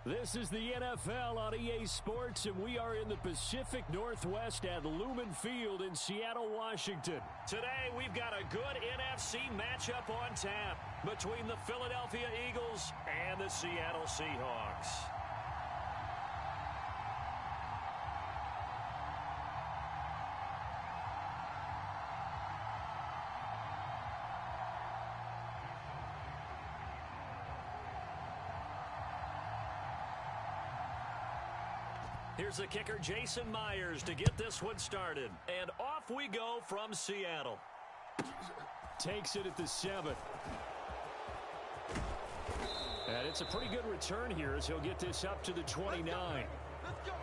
This is the NFL on EA Sports, and we are in the Pacific Northwest at Lumen Field in Seattle, Washington. Today, we've got a good NFC matchup on tap between the Philadelphia Eagles and the Seattle Seahawks. Here's the kicker, Jason Myers, to get this one started. And off we go from Seattle. Takes it at the 7. And it's a pretty good return here as he'll get this up to the 29. Let's go.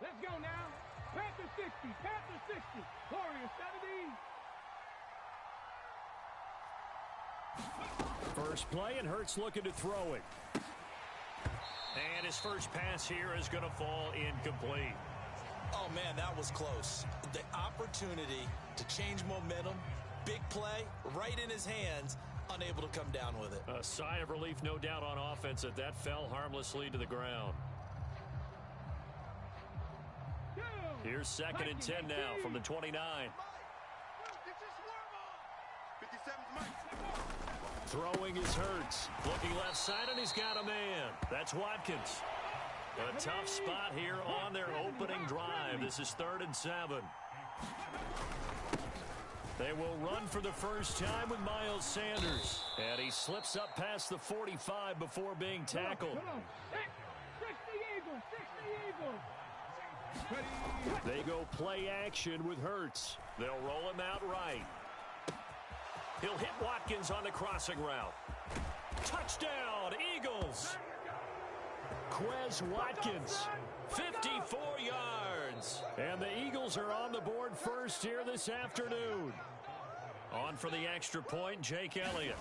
Let's go now. Panther 60, Panther 60. Warriors 70. First play, and Hurts looking to throw it. And his first pass here is going to fall incomplete. Oh, man, that was close. The opportunity to change momentum, big play, right in his hands, unable to come down with it. A sigh of relief, no doubt, on offense that fell harmlessly to the ground. Here's 2nd and 10 now from the 29. Throwing is Hurts. Looking left side, and he's got a man. That's Watkins. A tough spot here on their opening drive. This is 3rd and 7. They will run for the first time with Miles Sanders. And he slips up past the 45 before being tackled. 60 Eagles, 60 Eagles. They go play action with Hurts. They'll roll him out right. He'll hit Watkins on the crossing route. Touchdown, Eagles! Quez Watkins, 54 yards. And the Eagles are on the board first here this afternoon. On for the extra point, Jake Elliott.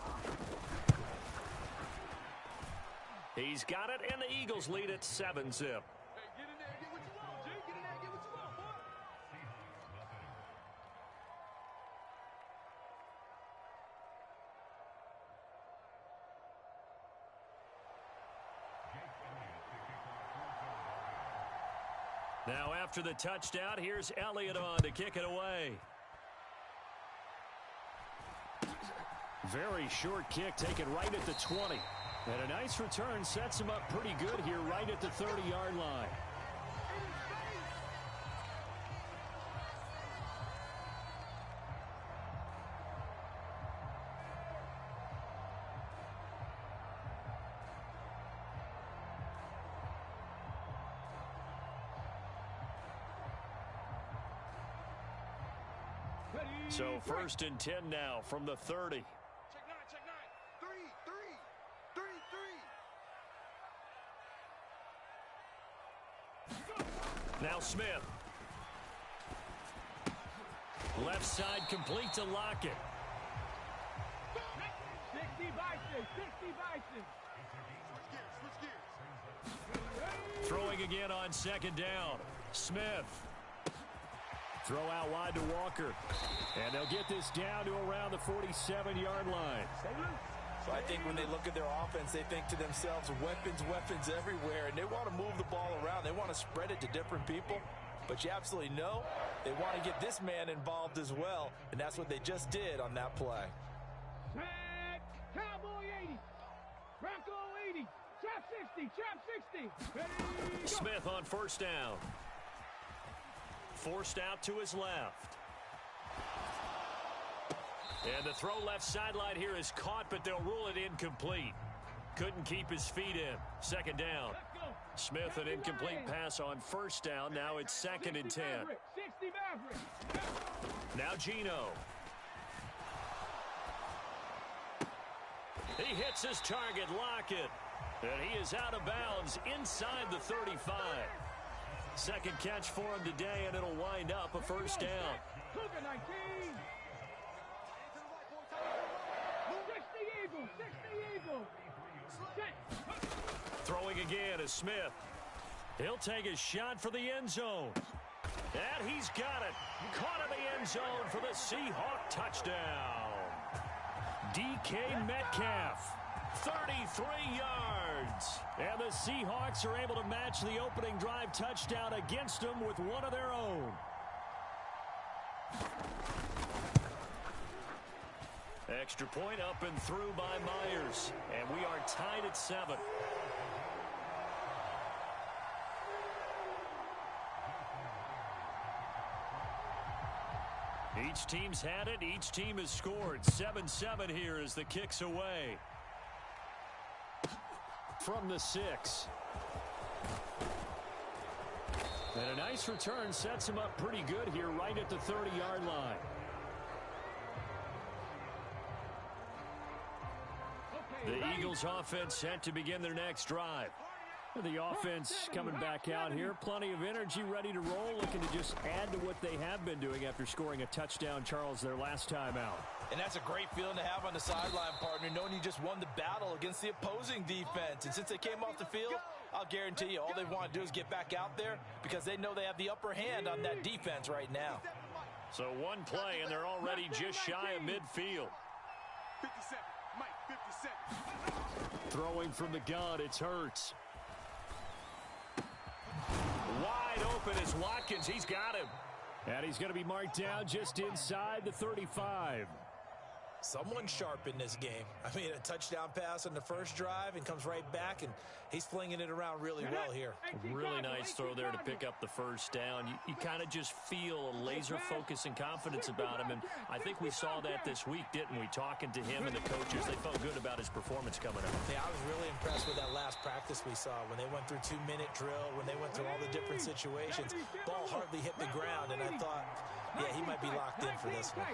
He's got it, and the Eagles lead at 7-zip. Now after the touchdown, here's Elliott on to kick it away. Very short kick taken right at the 20. And a nice return sets him up pretty good here right at the 30-yard line. So 1st and 10 now from the 30. Check 9. 3. Now Smith. Left side complete to Lockett. 60 Bison, 60 Bison. Throwing again on 2nd down. Smith. Throw out wide to Walker. And they'll get this down to around the 47-yard line. So I think when they look at their offense, they think to themselves, weapons everywhere, and they want to move the ball around. They want to spread it to different people. But you absolutely know they want to get this man involved as well, and that's what they just did on that play. Cowboy 80. Bronco 80. Chop 60, chop 60. Ready, go. Smith on first down. Forced out to his left. And the throw left sideline here is caught, but they'll rule it incomplete. Couldn't keep his feet in. Second down. Smith, an incomplete pass on first down. Now it's 2nd and 10. 60 Maverick. Now Geno. He hits his target, Lockett. And he is out of bounds inside the 35. Second catch for him today, and it'll wind up a first down. Cougar 19. 60 Eagles, 60 Eagles. Throwing again is Smith. He'll take a shot for the end zone. And he's got it. Caught in the end zone for the Seahawk touchdown. DK Metcalf, 33 yards. And the Seahawks are able to match the opening drive touchdown against them with one of their own. Extra point up and through by Myers. And we are tied at 7. Each team's had it. Each team has scored. 7-7 here as the kick's away. From the 6. And a nice return sets him up pretty good here right at the 30-yard line. The Eagles offense set to begin their next drive. The offense coming back out here. Plenty of energy, ready to roll, looking to just add to what they have been doing after scoring a touchdown, Charles, their last time out. And that's a great feeling to have on the sideline, partner, knowing you just won the battle against the opposing defense. And since they came off the field, I'll guarantee you all they want to do is get back out there because they know they have the upper hand on that defense right now. So one play, and they're already just shy of midfield. 57, Mike, 57. Throwing from the gun, it's Hurts. Wide open is Watkins. He's got him. And he's going to be marked down just inside the 35. Someone sharp in this game. I mean, a touchdown pass on the first drive and comes right back, and he's flinging it around really well here. Really nice throw there to pick up the first down. You kind of just feel a laser focus and confidence about him, and I think we saw that this week, didn't we? Talking to him and the coaches, they felt good about his performance coming up. Yeah, I was really impressed with that last practice we saw when they went through 2-minute drill, when they went through all the different situations. Ball hardly hit the ground, and I thought, yeah, he might be locked in for this one.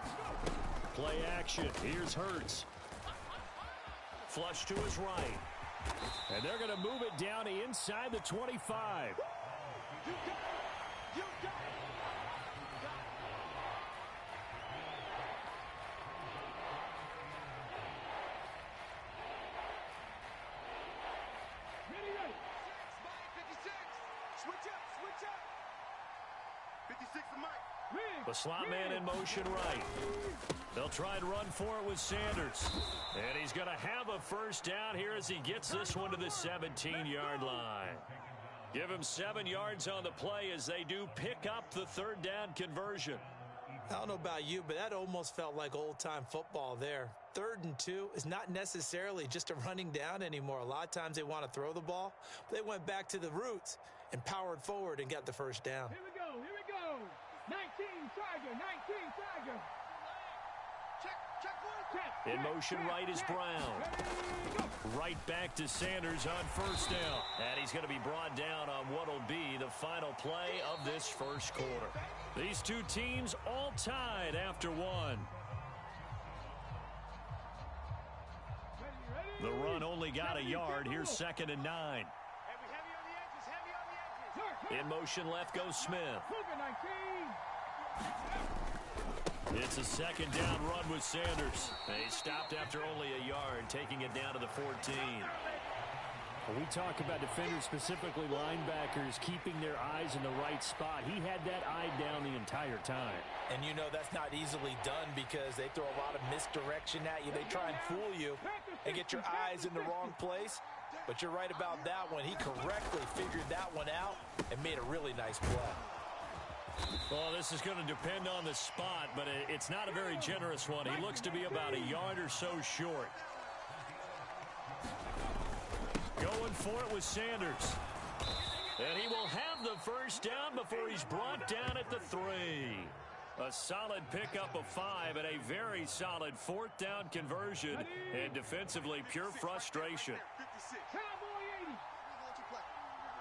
Play action. Here's Hurts. Flush to his right. And they're going to move it down to inside the 25. The slot man in motion right. They'll try and run for it with Sanders. And he's going to have a first down here as he gets this one to the 17-yard line. Give him 7 yards on the play as they do pick up the third down conversion. I don't know about you, but that almost felt like old-time football there. 3rd and 2 is not necessarily just a running down anymore. A lot of times they want to throw the ball. But they went back to the roots and powered forward and got the first down. Here we go, here we go. 19 Tiger, 19 Tiger. In motion right is Brown. Right back to Sanders on first down. And he's going to be brought down on what will be the final play of this first quarter. These two teams all tied after one. The run only got a yard. Here's 2nd and 9. In motion left goes Smith. It's a second down run with Sanders. He stopped after only a yard, taking it down to the 14. When we talk about defenders, specifically linebackers, keeping their eyes in the right spot, he had that eye down the entire time. And you know that's not easily done because they throw a lot of misdirection at you. They try and fool you and get your eyes in the wrong place. But you're right about that one. He correctly figured that one out and made a really nice play. Well, this is going to depend on the spot, but it's not a very generous one. He looks to be about a yard or so short. Going for it with Sanders. And he will have the first down before he's brought down at the 3. A solid pickup of 5 and a very solid 4th down conversion. And defensively, pure frustration. 56. Cowboy 80.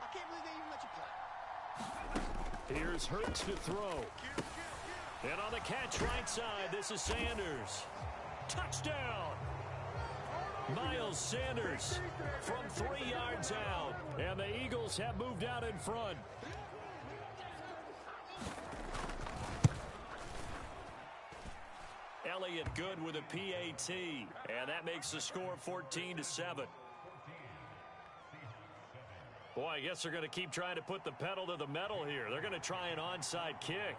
I can't believe they even let you play. Here's Hurts to throw. And on the catch right side, this is Sanders. Touchdown! Miles Sanders from 3 yards out. And the Eagles have moved out in front. Elliott good with a PAT. And that makes the score 14-7. Boy, I guess they're going to keep trying to put the pedal to the metal here. They're going to try an onside kick.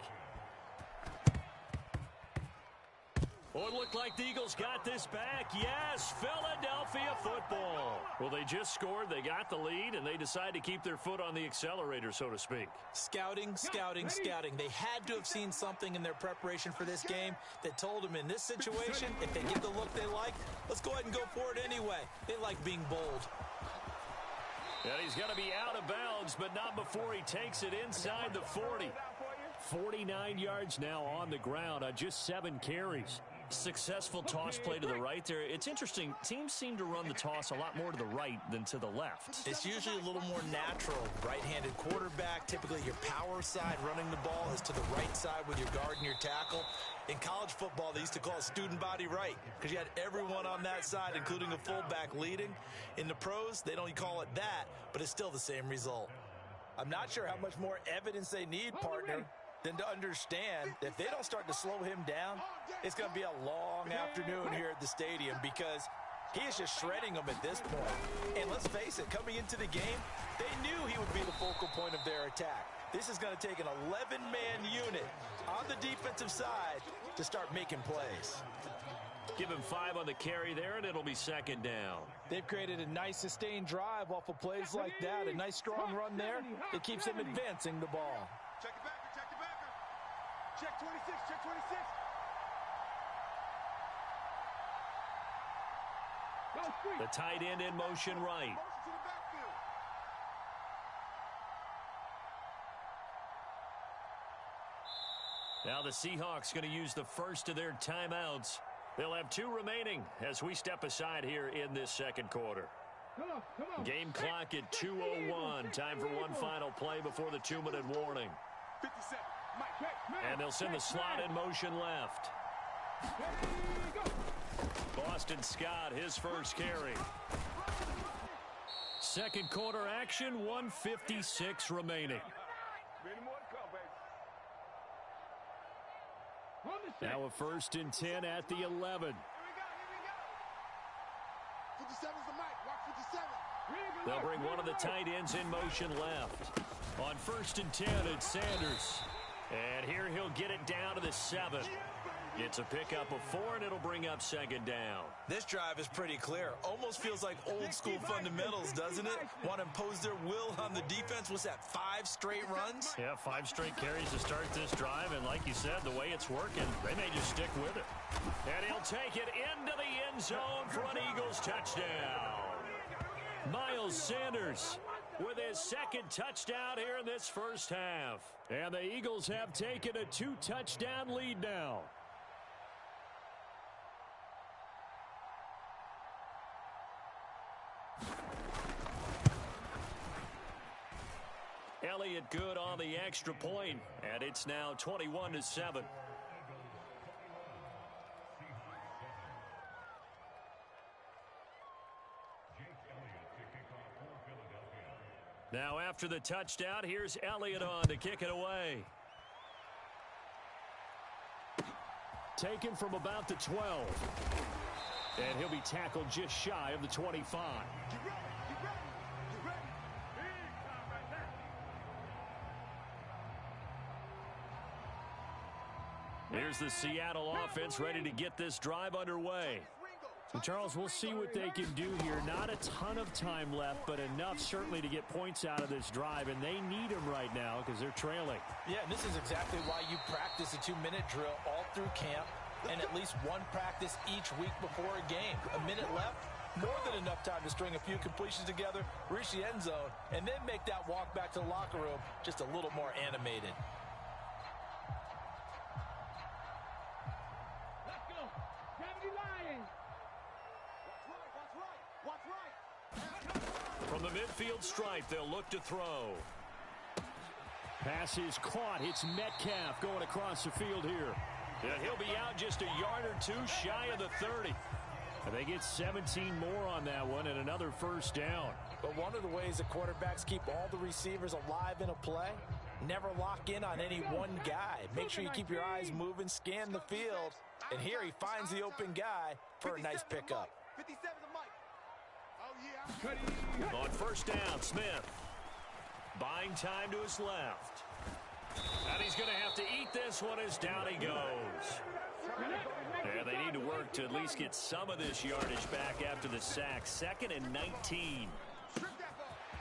Oh, it looked like the Eagles got this back. Yes, Philadelphia football. Well, they just scored, they got the lead, and they decide to keep their foot on the accelerator, so to speak. Scouting, scouting, scouting. They had to have seen something in their preparation for this game that told them in this situation, if they get the look they like, let's go ahead and go for it anyway. They like being bold. And he's going to be out of bounds, but not before he takes it inside the 40. 49 yards now on the ground on just 7 carries. Successful toss play to the right there. It's interesting. Teams seem to run the toss a lot more to the right than to the left. It's usually a little more natural. Right-handed quarterback, typically your power side running the ball is to the right side with your guard and your tackle. In college football, they used to call it student body right because you had everyone on that side, including a fullback leading. In the pros, they don't call it that, but it's still the same result. I'm not sure how much more evidence they need, partner, than to understand that if they don't start to slow him down, it's going to be a long afternoon here at the stadium because he is just shredding them at this point. And let's face it, coming into the game, they knew he would be the focal point of their attack. This is going to take an 11-man unit on the defensive side to start making plays. Give him 5 on the carry there, and it'll be 2nd down. They've created a nice sustained drive off of plays like that. A nice strong run there. It keeps them advancing the ball. Check it backer, check it backer. Check 26, check 26. The tight end in motion right. Motion to the backfield. Now the Seahawks going to use the first of their timeouts. They'll have 2 remaining as we step aside here in this 2nd quarter. Come on. Game clock at 2:01. Time for one final play before the 2-minute warning. 57. Mike. And they'll send the slot in motion left. Boston Scott, his first carry. 2nd quarter action, 1:56 remaining. Many more to come, baby. Now a 1st and 10 at the 11. Here we go. 57's the mic. Watch 57. They'll bring one of the tight ends in motion left. On 1st and 10, it's Sanders. And here he'll get it down to the 7. It's a pickup of 4, and it'll bring up 2nd down. This drive is pretty clear. Almost feels like old school fundamentals, doesn't it? Want to impose their will on the defense. What's that, 5 straight runs? Yeah, 5 straight carries to start this drive, and like you said, the way it's working, they may just stick with it. And he'll take it into the end zone for an Eagles touchdown. Miles Sanders with his 2nd touchdown here in this first half. And the Eagles have taken a 2-touchdown lead now. Elliott good on the extra point, and it's now 21-7. Now after the touchdown, here's Elliott on to kick it away. Taken from about the 12. And he'll be tackled just shy of the 25. Here's the Seattle offense ready to get this drive underway. So Charles, we'll see what they can do here. Not a ton of time left, but enough certainly to get points out of this drive, and they need them right now because they're trailing. Yeah, and this is exactly why you practice a 2-minute drill all through camp and at least one practice each week before a game. A minute left, More than enough time to string a few completions together, reach the end zone, and then make that walk back to the locker room just a little more animated. Let's go. Gravity Lions. Watch right. From the midfield stripe, they'll look to throw. Pass is caught. It's Metcalf going across the field here. And he'll be out just a yard or two shy of the 30. And they get 17 more on that one and another first down. But one of the ways the quarterbacks keep all the receivers alive in a play, never lock in on any one guy. Make sure you keep your eyes moving, scan the field. And here he finds the open guy for a nice pickup. 57 to Mike. Oh, yeah. On first down, Smith. Buying time to his left. And he's going to have to eat this one as down he goes. Yeah, they need to work to at least get some of this yardage back after the sack. 2nd and 19.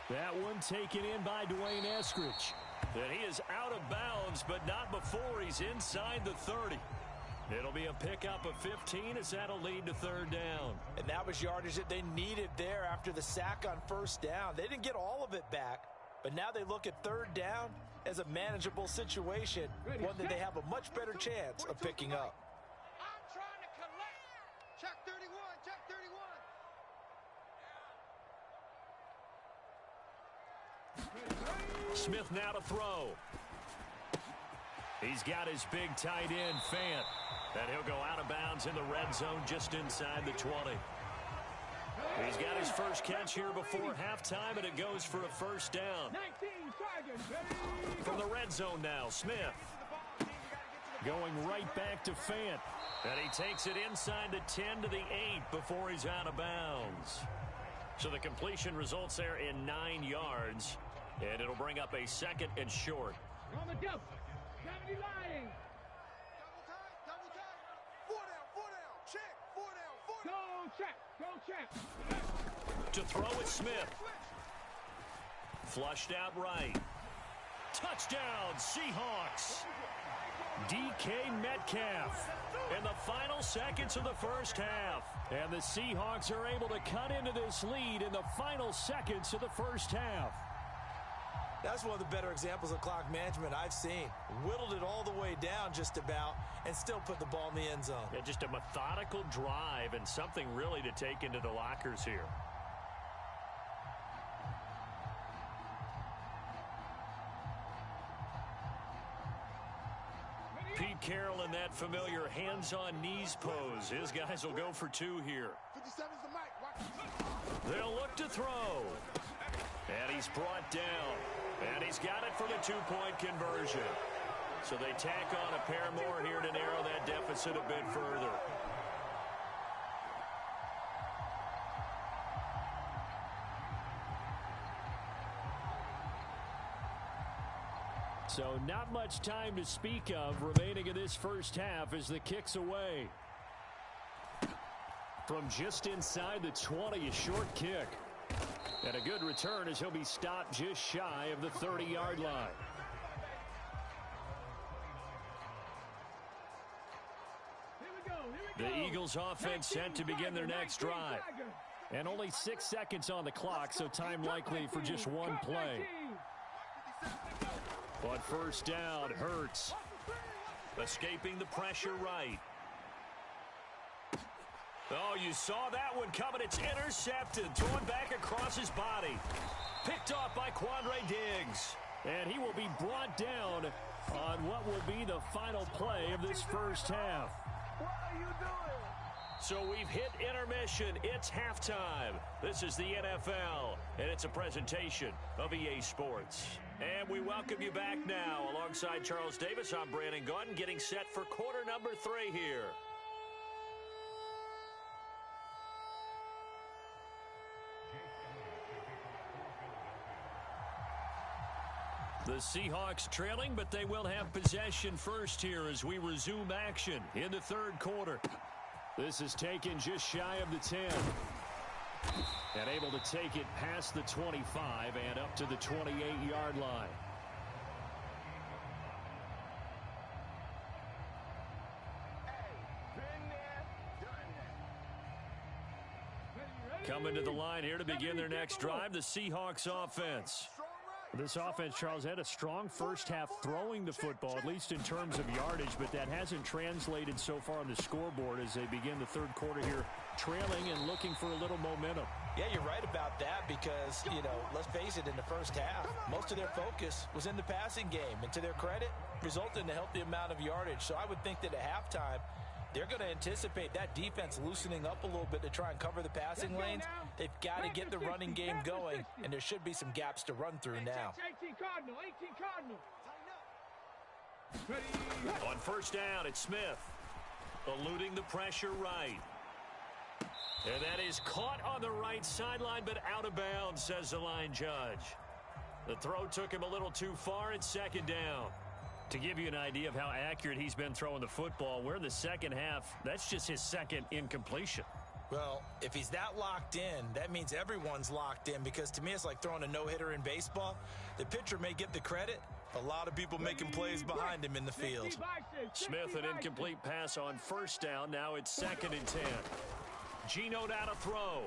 That one taken in by Dwayne Eskridge. And he is out of bounds, but not before he's inside the 30. It'll be a pickup of 15 as that'll lead to 3rd down. And that was yardage that they needed there after the sack on first down. They didn't get all of it back, but now they look at 3rd down as a manageable situation, one that they have a much better chance of picking up. I'm trying to collect. Check 31. Check 31. Smith now to throw. He's got his big tight end, Fant. And he'll go out of bounds in the red zone just inside the 20. He's got his first catch here before halftime, and it goes for a first down. 19 Tigers, ready. From the red zone now, Smith. Going right back to Fant. And he takes it inside the 10 to the 8 before he's out of bounds. So the completion results there in 9 yards. And it'll bring up a 2nd and short. On the double. Gravity Lions. Double time. 4 down. Check. 4 down. 4 down. Go check. Go check. To throw it, Smith. Flushed out right. Touchdown, Seahawks. DK Metcalf. In the final seconds of the first half. And the Seahawks are able to cut into this lead in the final seconds of the first half. That's one of the better examples of clock management I've seen. Whittled it all the way down just about and still put the ball in the end zone. Yeah, just a methodical drive and something really to take into the lockers here. Pete Carroll in that familiar hands-on knees pose. His guys will go for 2 here. 57's the mic. Watch. They'll look to throw. And he's brought down. And he's got it for the 2-point conversion. So they tack on a pair more here to narrow that deficit a bit further. So not much time to speak of remaining in this first half as the kick's away. From just inside the 20, a short kick. And a good return as he'll be stopped just shy of the 30-yard line. The Eagles offense set to begin their next drive. And only 6 seconds on the clock, so time likely for just one play. But first down, Hurts. Escaping the pressure right. Oh, you saw that one coming. It's intercepted. Thrown back across his body. Picked off by Quandre Diggs. And he will be brought down on what will be the final play of this first half. What are you doing? So we've hit intermission. It's halftime. This is the NFL, and it's a presentation of EA Sports. And we welcome you back now. Alongside Charles Davis, I'm Brandon Gaudin, getting set for quarter number 3 here. The Seahawks trailing, but they will have possession first here as we resume action in the 3rd quarter. This is taken just shy of the 10. And able to take it past the 25 and up to the 28-yard line. Hey, been there, done that. Ready, Coming to the line here to begin their next drive, the Seahawks offense. This offense, Charles, had a strong first half throwing the football, at least in terms of yardage, but that hasn't translated so far on the scoreboard as they begin the third quarter here, trailing and looking for a little momentum. Yeah, you're right about that because, let's face it, in the first half, most of their focus was in the passing game. And to their credit, resulted in a healthy amount of yardage. So I would think that at halftime, they're going to anticipate that defense loosening up a little bit to try and cover the passing lanes. They've got to get the running game going, and there should be some gaps to run through now. 18 Cardinal, 18 Cardinal. On first down, it's Smith. Eluding the pressure right. And that is caught on the right sideline, but out of bounds, says the line judge. The throw took him a little too far. It's second down. To give you an idea of how accurate he's been throwing the football, we're in the second half. That's just his second incompletion. Well, if he's that locked in, that means everyone's locked in because to me it's like throwing a no-hitter in baseball. The pitcher may get the credit. A lot of people making plays behind him in the field. Smith, an incomplete pass on first down. Now it's 2nd and 10. Geno down to throw.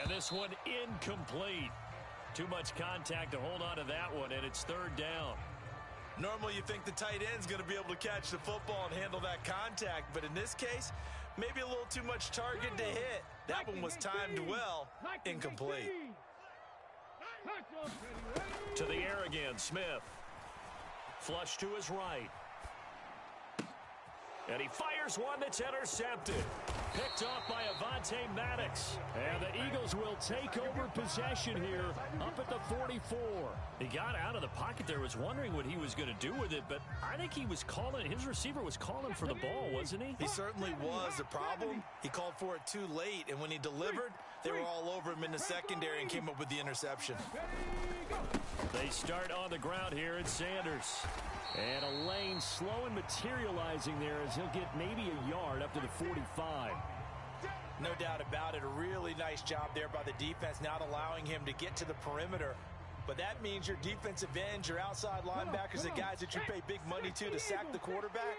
And this one incomplete. Too much contact to hold on to that one, and it's 3rd down. Normally you think the tight end's going to be able to catch the football and handle that contact, but in this case, maybe a little too much target to hit. That one was timed well, incomplete. To the air again, Smith. Flush to his right. And he fires one that's intercepted. Picked off by Avonte Maddox. And the Eagles will take over possession here up at the 44. He got out of the pocket there, was wondering what he was going to do with it, but I think he was calling, his receiver was calling for the ball, wasn't he? He certainly was. The problem, he called for it too late, and when he delivered, they were all over him in the secondary and came up with the interception. They start on the ground here at Sanders. And a lane slow and materializing there as he'll get maybe a yard up to the 45. No doubt about it. A really nice job there by the defense, not allowing him to get to the perimeter. But that means your defensive ends, your outside linebackers, the guys that you pay big money to sack the quarterback,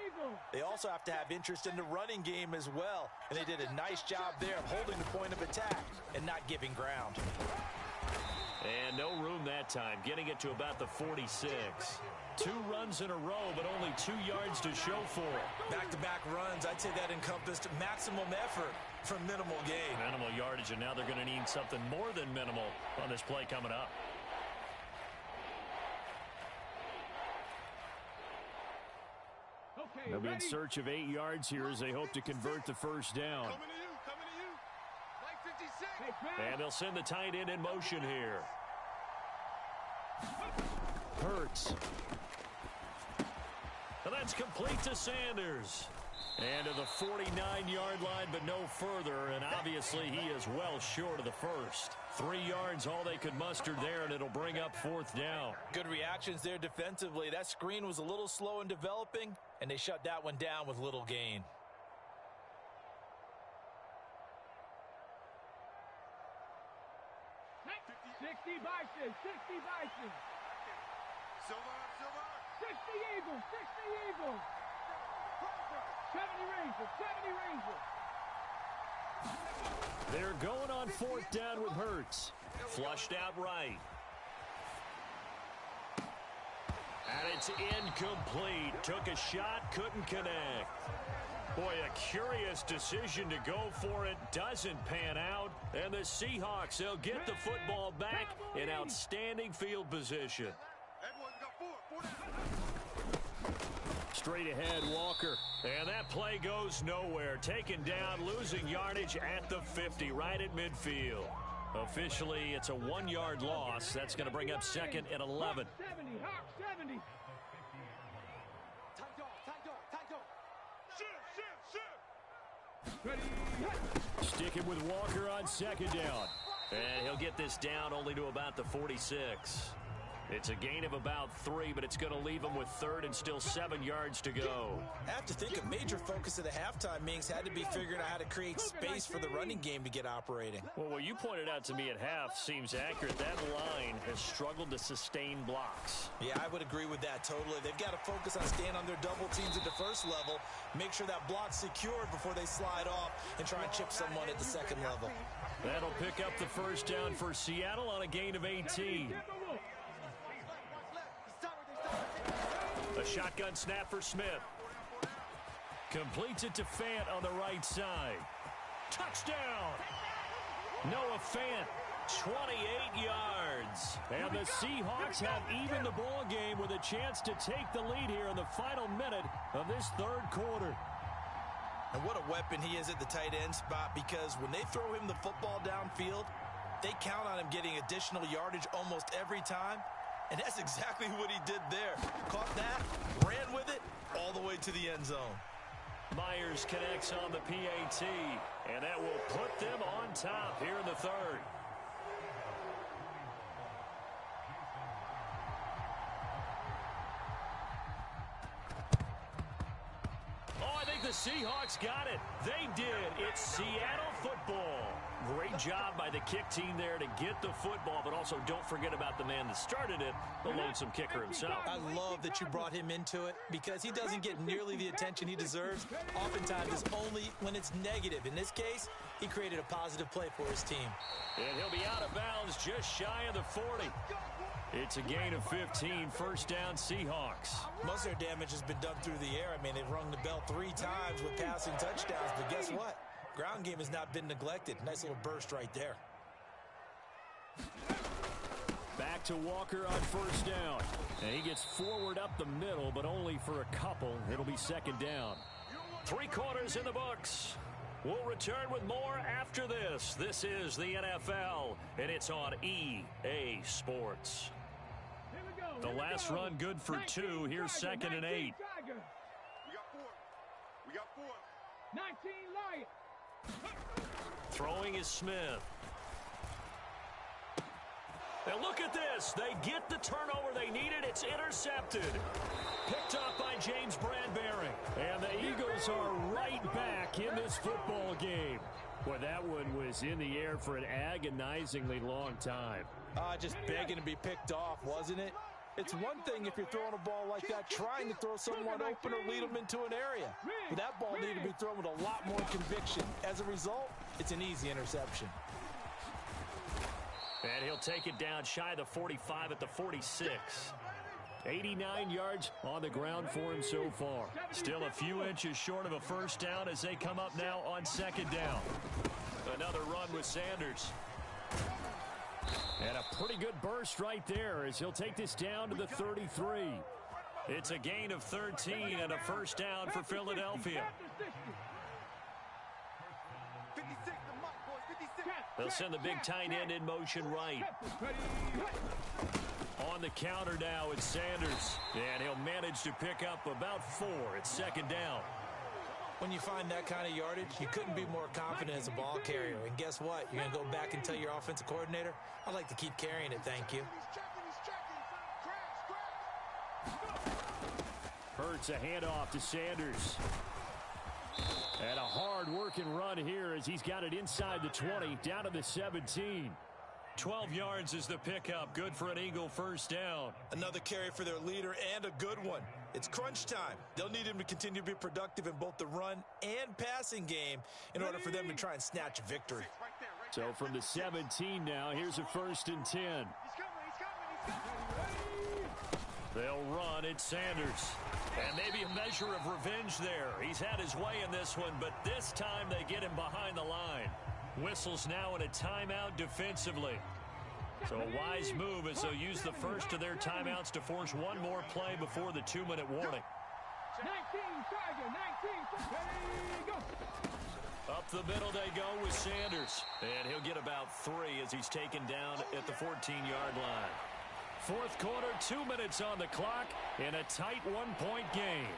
they also have to have interest in the running game as well. And they did a nice job there of holding the point of attack and not giving ground. And no room that time, getting it to about the 46. 2 runs in a row, but only 2 yards to show for it. Back-to-back runs, I'd say that encompassed maximum effort for minimal gain. Minimal yardage, and now they're going to need something more than minimal on this play coming up. They'll be in search of 8 yards here as they hope to convert the first down. Coming to you, coming to you. Like 56. And they'll send the tight end in motion here. Hurts. And that's complete to Sanders. And to the 49-yard line, but no further. And obviously he is well short of the first. 3 yards, all they could muster there, and it'll bring up 4th down. Good reactions there defensively. That screen was a little slow in developing, and they shut that one down with little gain. Silver, silver. 60 Eagles, 60 Eagles. 70 Rangers, 70 Rangers. They're going on 4th down with Hurts. Flushed out right. And it's incomplete. Took a shot, couldn't connect. Boy, a curious decision to go for it. Doesn't pan out. And the Seahawks, they'll get the football back in outstanding field position. Everyone's got 4. Straight ahead, Walker. And that play goes nowhere. Taken down, losing yardage at the 50, right at midfield. Officially, it's a 1-yard loss. That's going to bring up 2nd and 11. 70, Hawk 70. Sticking with Walker on 2nd down. And he'll get this down only to about the 46. It's a gain of about 3, but it's going to leave them with third and still 7 yards to go. I have to think a major focus of the halftime meetings had to be figuring out how to create space for the running game to get operating. Well, what you pointed out to me at half seems accurate. That line has struggled to sustain blocks. Yeah, I would agree with that totally. They've got to focus on staying on their double teams at the first level, make sure that block's secured before they slide off and try and chip someone at the second level. That'll pick up the first down for Seattle on a gain of 18. A shotgun snap for Smith. Completes it to Fant on the right side. Touchdown! Noah Fant, 28 yards. And the Seahawks have evened the ball game with a chance to take the lead here in the final minute of this third quarter. And what a weapon he is at the tight end spot, because when they throw him the football downfield, they count on him getting additional yardage almost every time. And that's exactly what he did there. Caught that, ran with it, all the way to the end zone. Myers connects on the PAT, and that will put them on top here in the third. Oh, I think the Seahawks got it. They did. It's Seattle football. Great job by the kick team there to get the football, but also don't forget about the man that started it, the lonesome kicker himself. I love that you brought him into it, because he doesn't get nearly the attention he deserves. Oftentimes it's only when it's negative. In this case, he created a positive play for his team. And he'll be out of bounds just shy of the 40. It's a gain of 15, first down Seahawks. Most of their damage has been done through the air. I mean, they've rung the bell 3 times with passing touchdowns, but guess what? Ground game has not been neglected. Nice little burst right there. Back to Walker on first down. And he gets forward up the middle, but only for a couple. It'll be second down. 3 quarters in the books. We'll return with more after this. This is the NFL, and it's on EA Sports. The last run good for 2. Here's second and 8. We got 4. We got 4. 19 Lions. Throwing is Smith. Now look at this. They get the turnover they needed. It's intercepted. Picked up by James Bradbury. And the Eagles are right back in this football game. Well, that one was in the air for an agonizingly long time. Just begging to be picked off, wasn't it? It's one thing if you're throwing a ball like that, trying to throw someone open or lead them into an area. But that ball needed to be thrown with a lot more conviction. As a result, it's an easy interception. And he'll take it down shy of the 45 at the 46. 89 yards on the ground for him so far. Still a few inches short of a first down as they come up now on second down. Another run with Sanders. And a pretty good burst right there as he'll take this down to the 33. It's a gain of 13 and a first down for Philadelphia. 56 to Mike, boys. 56. They'll send the big tight end in motion right. On the counter now, it's Sanders. And he'll manage to pick up about 4. It's second down. When you find that kind of yardage, you couldn't be more confident as a ball carrier. And guess what? You're going to go back and tell your offensive coordinator, I'd like to keep carrying it, thank you. Hurts a handoff to Sanders. And a hard-working run here as he's got it inside the 20, down to the 17. 12 yards is the pickup. Good for an Eagle first down. Another carry for their leader, and a good one. It's crunch time. They'll need him to continue to be productive in both the run and passing game in order for them to try and snatch a victory. So from the 17 now, here's a first and 10. They'll run. It's Sanders. And maybe a measure of revenge there. He's had his way in this one, but this time they get him behind the line. Whistles now in a timeout defensively. So a wise move as they'll use the first of their timeouts to force one more play before the 2-minute warning. 19, Tiger, 19, go. Up the middle they go with Sanders. And he'll get about 3 as he's taken down at the 14-yard line. Fourth quarter, 2 minutes on the clock in a tight one-point game.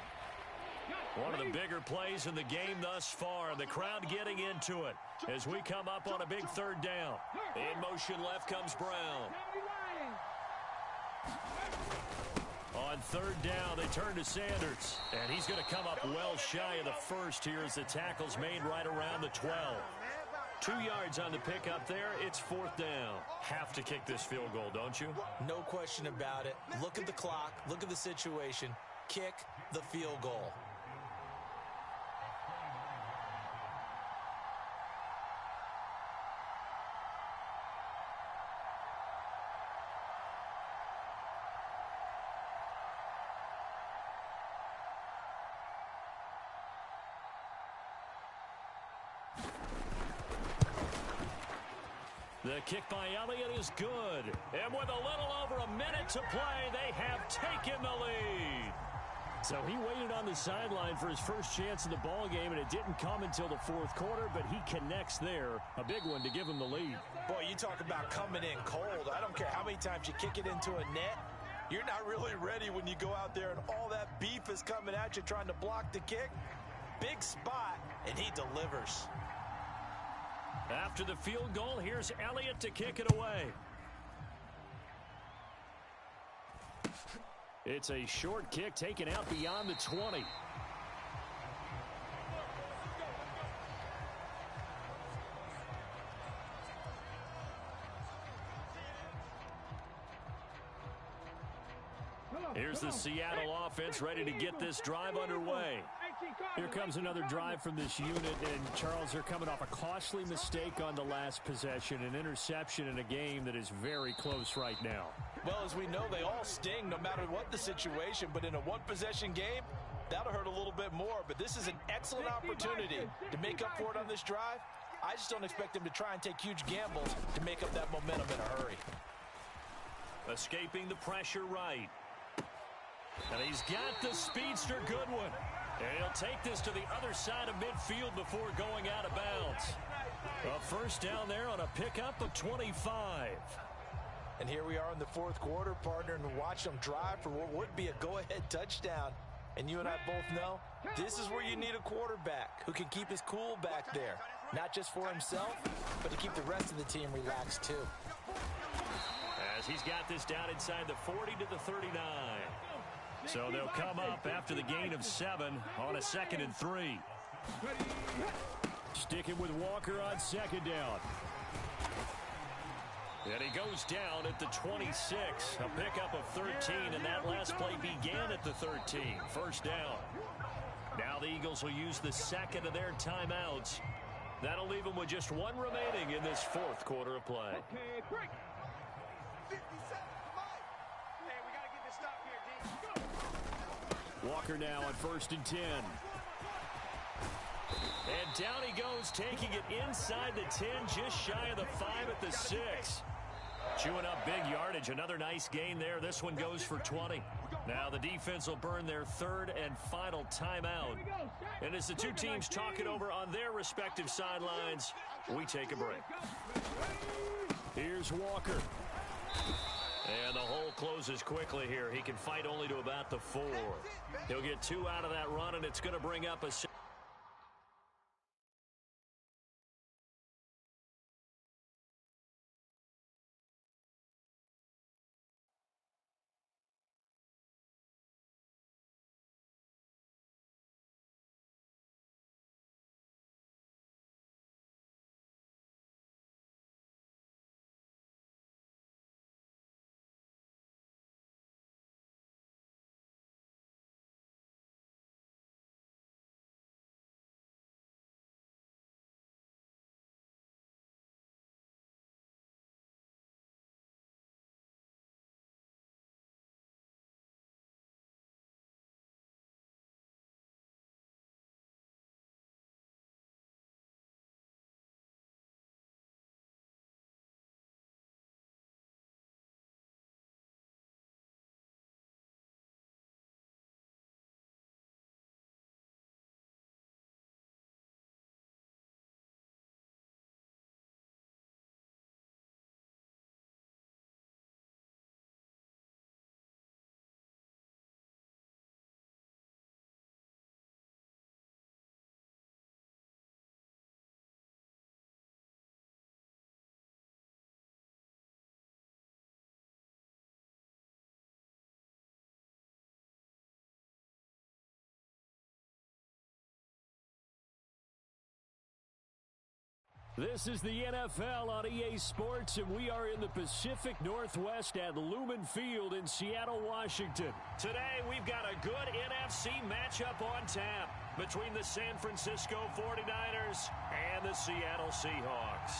One of the bigger plays in the game thus far. The crowd getting into it as we come up on a big third down. In motion left comes Brown. On third down, they turn to Sanders. And he's going to come up well shy of the first here as the tackle's made right around the 12. 2 yards on the pickup there. It's fourth down. Have to kick this field goal, don't you? No question about it. Look at the clock. Look at the situation. Kick the field goal. The kick by Elliott is good. And with a little over a minute to play, they have taken the lead. So he waited on the sideline for his first chance in the ball game, and it didn't come until the fourth quarter, but he connects there. A big one to give him the lead. Boy, you talk about coming in cold. I don't care how many times you kick it into a net. You're not really ready when you go out there and all that beef is coming at you trying to block the kick. Big spot, and he delivers. After the field goal, here's Elliott to kick it away. It's a short kick taken out beyond the 20. Here's the Seattle offense ready to get this drive underway. Here comes another drive from this unit, and Charles, they're coming off a costly mistake on the last possession, an interception in a game that is very close right now. Well, as we know, they all sting no matter what the situation, but in a one-possession game, that'll hurt a little bit more. But this is an excellent opportunity to make up for it on this drive. I just don't expect them to try and take huge gambles to make up that momentum in a hurry. Escaping the pressure right. And he's got the speedster Goodwin. And he'll take this to the other side of midfield before going out of bounds. A first down there on a pickup of 25. And here we are in the fourth quarter, partner, and watch them drive for what would be a go-ahead touchdown. And you and I both know this is where you need a quarterback who can keep his cool back there. Not just for himself, but to keep the rest of the team relaxed too. As he's got this down inside the 40 to the 39. So they'll come up after the gain of 7 on a 2nd and 3. Sticking with Walker on second down. And he goes down at the 26. A pickup of 13, and that last play began at the 13. First down. Now the Eagles will use the second of their timeouts. That'll leave them with just one remaining in this fourth quarter of play. Okay, break. 50 seconds, Mike. Hey, we got to get this stop here, D. Walker now on 1st and 10. And down he goes, taking it inside the 10, just shy of the 5 at the 6. Chewing up big yardage. Another nice gain there. This one goes for 20. Now the defense will burn their third and final timeout. And as the two teams talk it over on their respective sidelines, we take a break. Here's Walker. And the hole closes quickly here. He can fight only to about the 4. He'll get 2 out of that run, and it's going to bring up a This is the NFL on EA Sports, and we are in the Pacific Northwest at Lumen Field in Seattle, Washington. Today, we've got a good NFC matchup on tap between the San Francisco 49ers and the Seattle Seahawks.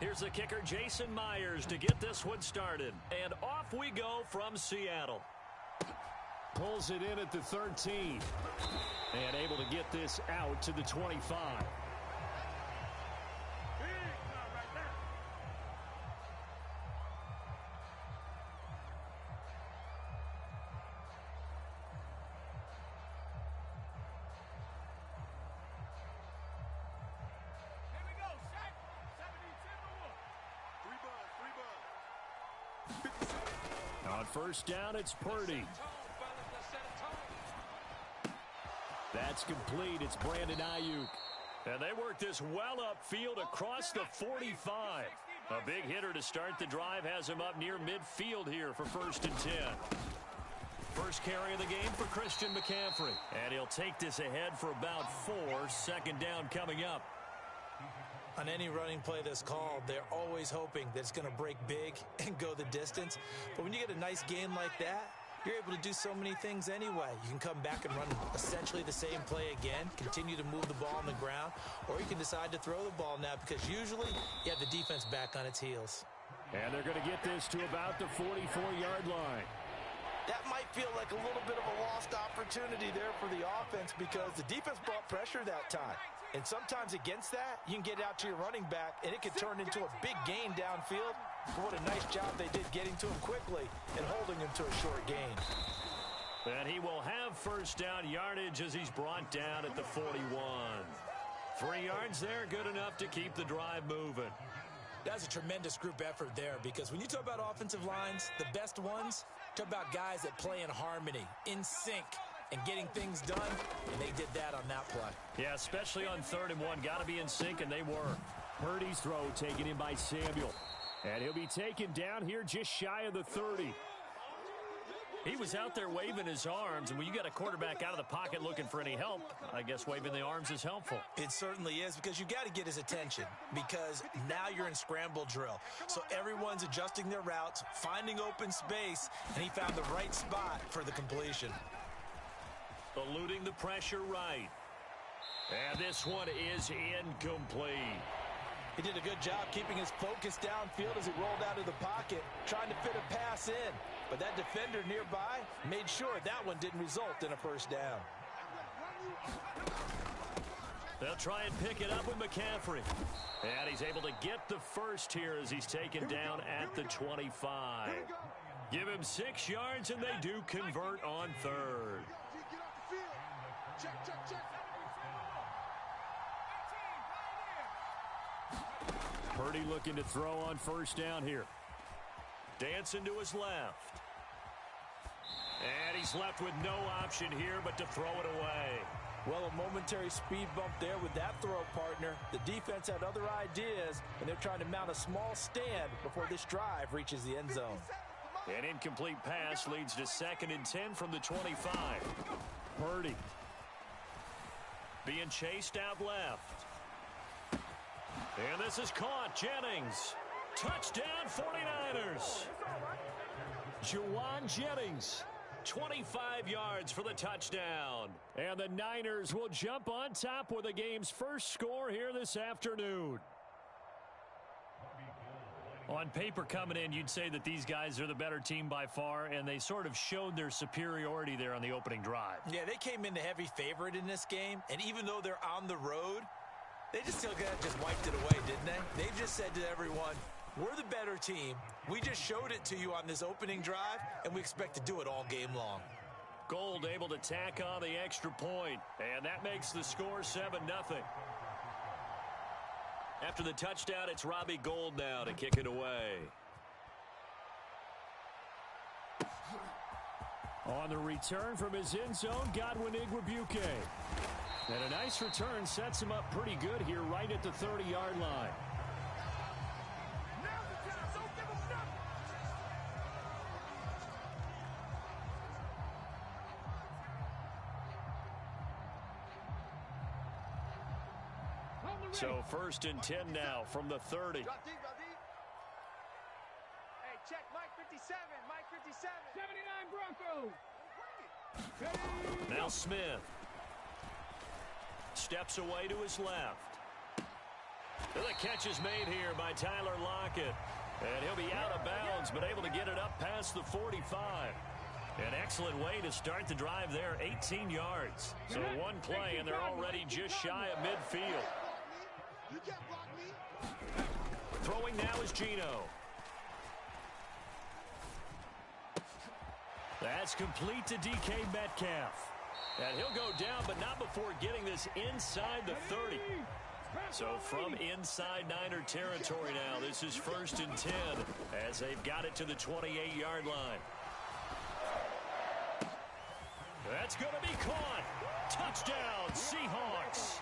Here's the kicker, Jason Myers, to get this one started. And off we go from Seattle. Pulls it in at the 13. And able to get this out to the 25. On first down, it's Purdy. That's complete. It's Brandon Ayuk. And they work this well upfield across the 45. A big hitter to start the drive has him up near midfield here for 1st and 10. First carry of the game for Christian McCaffrey. And he'll take this ahead for about 4. 2nd down coming up. On any running play that's called, they're always hoping that it's going to break big and go the distance. But when you get a nice gain like that, you're able to do so many things anyway. You can come back and run essentially the same play again, continue to move the ball on the ground, or you can decide to throw the ball now because usually you have the defense back on its heels. And they're going to get this to about the 44-yard line. That might feel like a little bit of a lost opportunity there for the offense because the defense brought pressure that time. And sometimes against that, you can get out to your running back, and it could turn into a big gain downfield. But what a nice job they did getting to him quickly and holding him to a short gain. And he will have 1st down yardage as he's brought down at the 41. 3 yards there, good enough to keep the drive moving. That's a tremendous group effort there because when you talk about offensive lines, the best ones, talk about guys that play in harmony, in sync, and getting things done, and they did that on that play. Yeah, especially on 3rd and 1. Got to be in sync, and they were. Purdy's throw taken in by Samuel. And he'll be taken down here just shy of the 30. He was out there waving his arms, and when you got a quarterback out of the pocket looking for any help, I guess waving the arms is helpful. It certainly is because you got to get his attention because now you're in scramble drill. So everyone's adjusting their routes, finding open space, and he found the right spot for the completion. Eluding the pressure right. And this one is incomplete. He did a good job keeping his focus downfield as he rolled out of the pocket, trying to fit a pass in. But that defender nearby made sure that one didn't result in a 1st down. They'll try and pick it up with McCaffrey. And he's able to get the first here as he's taken down at the 25. Give him 6 yards, and they do convert on 3rd. Purdy looking to throw on 1st down here. Dancing to his left. And he's left with no option here but to throw it away. Well, a momentary speed bump there with that throw partner. The defense had other ideas, and they're trying to mount a small stand before this drive reaches the end zone. An incomplete pass leads to 2nd and 10 from the 25. Purdy being chased out left. And this is caught. Jennings. Touchdown 49ers. Juwan Jennings. 25 yards for the touchdown. And the Niners will jump on top with the game's first score here this afternoon. On paper coming in, you'd say that these guys are the better team by far, and they sort of showed their superiority there on the opening drive. Yeah, they came in the heavy favorite in this game, and even though they're on the road, they just still just wiped it away, didn't they? They just said to everyone, we're the better team. We just showed it to you on this opening drive, and we expect to do it all game long. Gold able to tack on the extra point, and that makes the score 7-0. After the touchdown, it's Robbie Gould now to kick it away. On the return from his end zone, Godwin Igwebuike. And a nice return sets him up pretty good here right at the 30-yard line. So 1st and 10 now from the 30. Drop deep, drop deep. Hey, check Mike 57. Mike 57. 79 Broncos. Now Smith. Steps away to his left. The catch is made here by Tyler Lockett. And he'll be out of bounds, but able to get it up past the 45. An excellent way to start the drive there, 18 yards. So one play, and they're already just shy of midfield. You can't block me. Throwing now is Geno. That's complete to DK Metcalf. And he'll go down, but not before getting this inside the 30. So from inside Niner territory now, this is 1st and 10 as they've got it to the 28-yard line. That's going to be caught. Touchdown, Seahawks.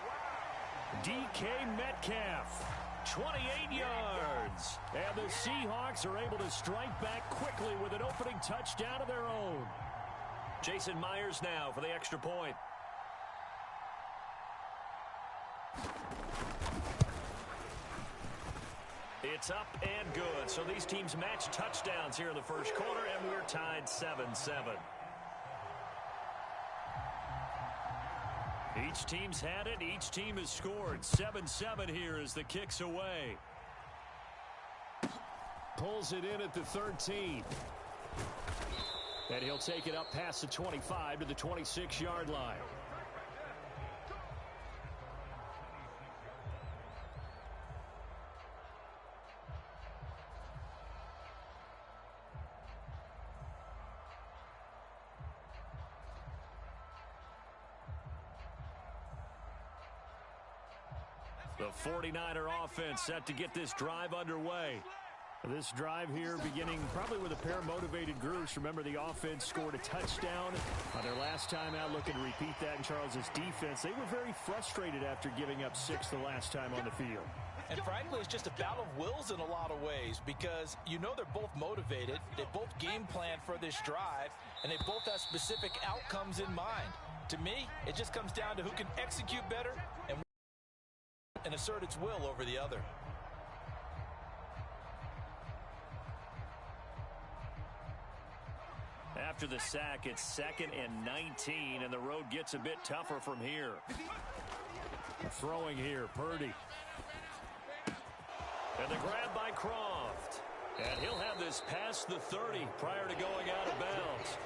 DK Metcalf, 28 yards. And the Seahawks are able to strike back quickly with an opening touchdown of their own. Jason Myers now for the extra point. It's up and good. So these teams match touchdowns here in the first quarter, and we're tied 7-7. Each team's had it. Each team has scored. 7-7 here as the kick's away. Pulls it in at the 13. And he'll take it up past the 25 to the 26-yard line. The 49er offense set to get this drive underway. This drive here beginning probably with a pair of motivated groups. Remember, the offense scored a touchdown on their last time out. Looking to repeat that in Charles's defense. They were very frustrated after giving up 6 the last time on the field. And frankly, it's just a battle of wills in a lot of ways because you know they're both motivated. They both game plan for this drive, and they both have specific outcomes in mind. To me, it just comes down to who can execute better and assert its will over the other. After the sack, it's 2nd and 19, and the road gets a bit tougher from here. Throwing here, Purdy. And the grab by Croft. And he'll have this past the 30 prior to going out of bounds.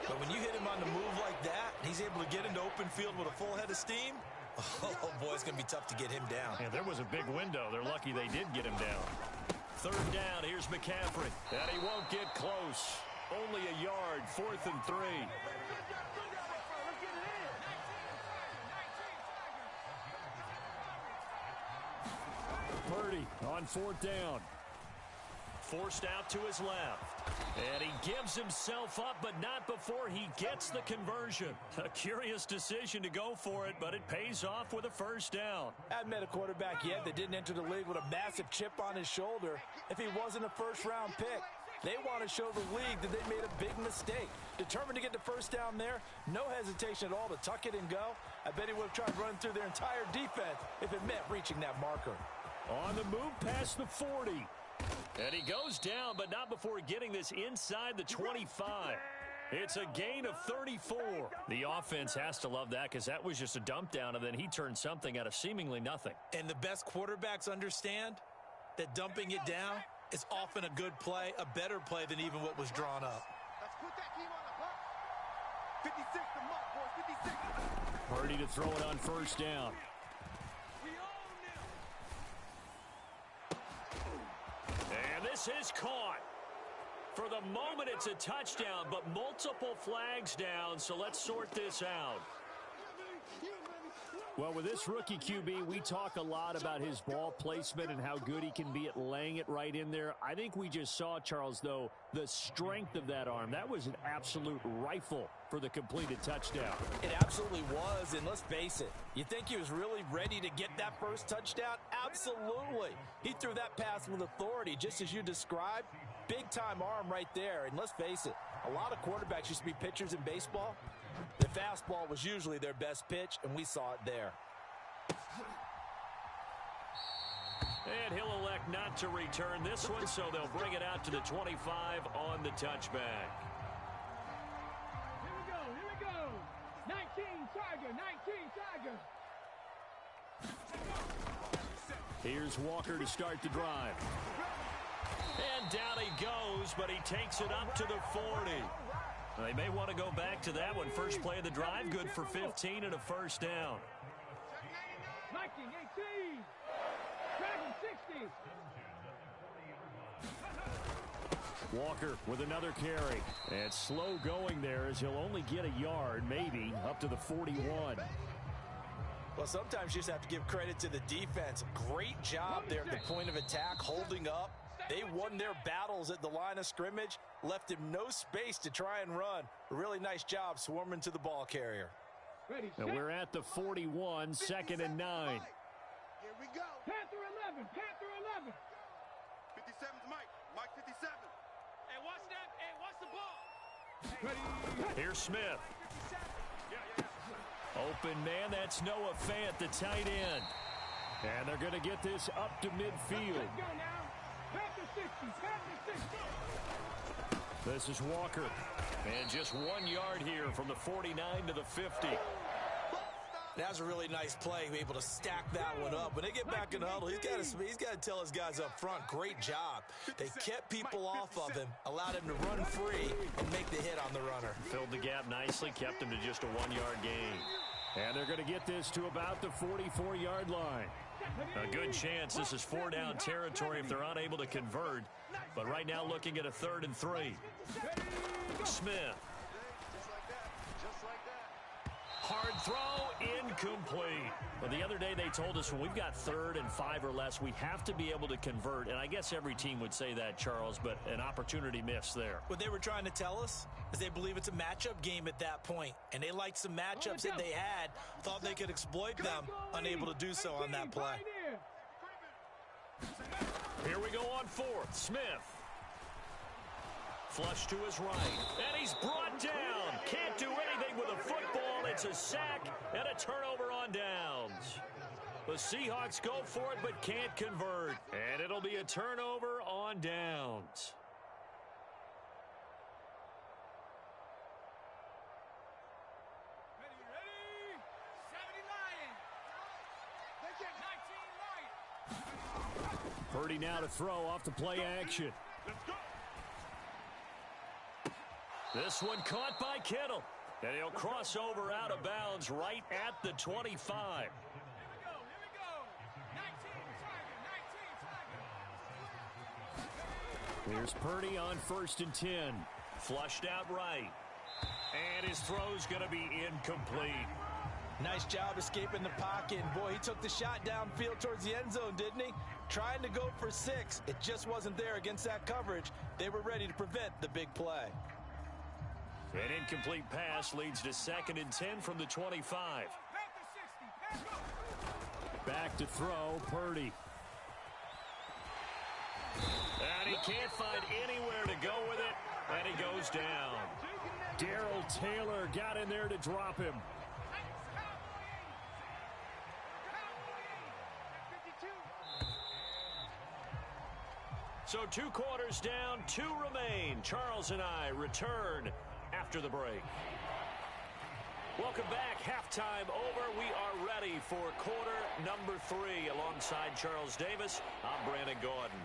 But when you hit him on the move like that, he's able to get into open field with a full head of steam. Oh, boy, it's going to be tough to get him down. Yeah, there was a big window. They're lucky they did get him down. 3rd down, here's McCaffrey. And he won't get close. Only a yard, 4th and 3. Purdy on 4th down. Forced out to his left. And he gives himself up, but not before he gets the conversion. A curious decision to go for it, but it pays off with a 1st down. I haven't met a quarterback yet that didn't enter the league with a massive chip on his shoulder if he wasn't a first-round pick. They want to show the league that they made a big mistake. Determined to get the 1st down there, no hesitation at all to tuck it and go. I bet he would have tried running through their entire defense if it meant reaching that marker. On the move past the 40. And he goes down, but not before getting this inside the 25. It's a gain of 34. The offense has to love that because that was just a dump down, and then he turned something out of seemingly nothing. And the best quarterbacks understand that dumping it down is often a good play, a better play than even what was drawn up. Let's put that team on the clock. 56 the mark, boys. 56. Purdy to throw it on 1st down. And this is caught. For the moment, it's a touchdown, but multiple flags down, so let's sort this out. Well, with this rookie QB, we talk a lot about his ball placement and how good he can be at laying it right in there. I think we just saw, Charles, though, the strength of that arm. That was an absolute rifle for the completed touchdown. It absolutely was, and let's face it, you think he was really ready to get that 1st touchdown? Absolutely. He threw that pass with authority, just as you described. Big-time arm right there, and let's face it, a lot of quarterbacks used to be pitchers in baseball. The fastball was usually their best pitch, and we saw it there. And he'll elect not to return this one, so they'll bring it out to the 25 on the touchback. Here we go. 19 Tiger, 19 Tiger. Here's Walker to start the drive. And down he goes, but he takes it up to the 40. They may want to go back to that one. First play of the drive, good for 15 and a first down. Viking 18. Dragon 60. Walker with another carry. And slow going there as he'll only get a yard, maybe, up to the 41. Well, sometimes you just have to give credit to the defense. Great job there at the point of attack, holding up. They won their battles at the line of scrimmage, left him no space to try and run. A really nice job swarming to the ball carrier. Ready, And we're at the 41, 2nd and 9. Here we go. Panther 11, Panther 11. 57's Mike. Mike 57. Hey, watch that. Hey, watch the ball. Ready. Here's Smith. Open man, that's Noah Fant, the tight end. And they're going to get this up to midfield. Let's go now. Panther 60, Panther 60. This is Walker. And just 1 yard here from the 49 to the 50. That was a really nice play, able to stack that one up. When they get back in the huddle, he's got to tell his guys up front, great job. They kept people off of him, allowed him to run free and make the hit on the runner. Filled the gap nicely, kept him to just a 1 yard gain. And they're going to get this to about the 44-yard line. A good chance this is 4 down territory if they're unable to convert. But right now looking at a 3rd and 3. Smith. Hard throw, incomplete. Well, the other day they told us when we've got 3rd and 5 or less, we have to be able to convert. And I guess every team would say that, Charles, but an opportunity missed there. What they were trying to tell us is they believe it's a matchup game at that point. And they liked some matchups that they had, thought they could exploit them, unable to do so on that play. Here we go on 4th. Smith. Flush to his right. And he's brought down. Can't do anything with a football. It's a sack and a turnover on downs. The Seahawks go for it but can't convert. And it'll be a turnover on downs. Ready. 70 Lion. 19 Lion. Purdy now to throw off the play action. Let's go. This one caught by Kittle. And he'll cross over out of bounds right at the 25. Here we go. 19 Tiger. Here's Purdy on 1st and 10. Flushed out right. And his throw's going to be incomplete. Nice job escaping the pocket. And boy, he took the shot downfield towards the end zone, didn't he? Trying to go for 6. It just wasn't there against that coverage. They were ready to prevent the big play. An incomplete pass leads to 2nd and 10 from the 25. Back to throw, Purdy. And he can't find anywhere to go with it, and he goes down. Darrell Taylor got in there to drop him. So 2 quarters down, 2 remain. Charles and I return after the break. Welcome back. Halftime over. We are ready for quarter number 3. Alongside Charles Davis, I'm Brandon Gordon.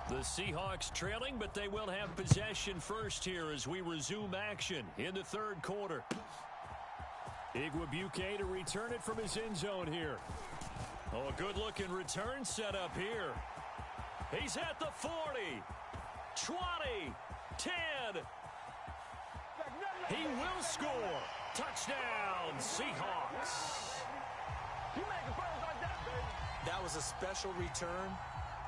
The Seahawks trailing, but they will have possession first here as we resume action in the 3rd quarter. Igwebuike to return it from his end zone here. Oh, a good-looking return set up here. He's at the 40, 20, 10. He will score. Touchdown, Seahawks. That was a special return,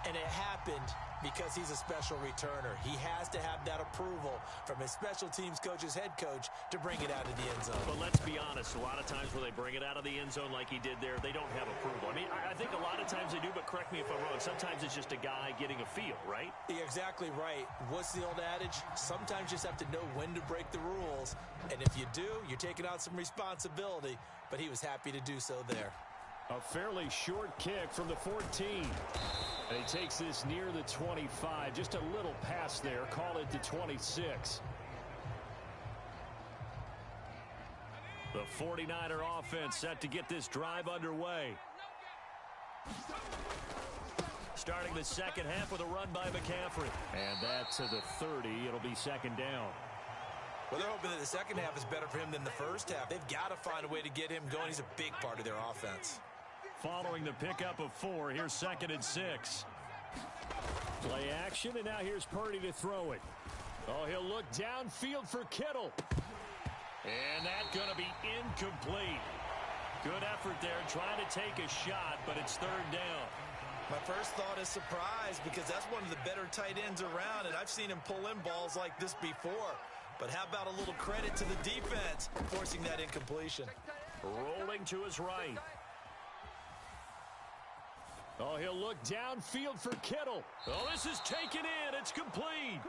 and it happened because he's a special returner. He has to have that approval from his special teams coach's head coach to bring it out of the end zone. But let's be honest, a lot of times when they bring it out of the end zone like he did there, they don't have approval. I mean, I think a lot of sometimes they do, but correct me if I'm wrong. Sometimes it's just a guy getting a feel, right? You're exactly right. What's the old adage? Sometimes you just have to know when to break the rules. And if you do, you're taking on some responsibility. But he was happy to do so there. A fairly short kick from the 14. And he takes this near the 25. Just a little pass there. Call it the 26. The 49er offense set to get this drive underway. Starting the second half with a run by McCaffrey. And that's to the 30. It'll be second down. Well, they're hoping that the second half is better for him than the first half. They've got to find a way to get him going. He's a big part of their offense. Following the pickup of 4, here's 2nd and 6. Play action, and now here's Purdy to throw it. Oh, he'll look downfield for Kittle. And that's going to be incomplete. Good effort there, trying to take a shot, but it's 3rd down. My first thought is surprise, because that's one of the better tight ends around, and I've seen him pull in balls like this before. But how about a little credit to the defense forcing that incompletion? Rolling to his right. Oh, he'll look downfield for Kittle. Oh, this is taken in. It's complete.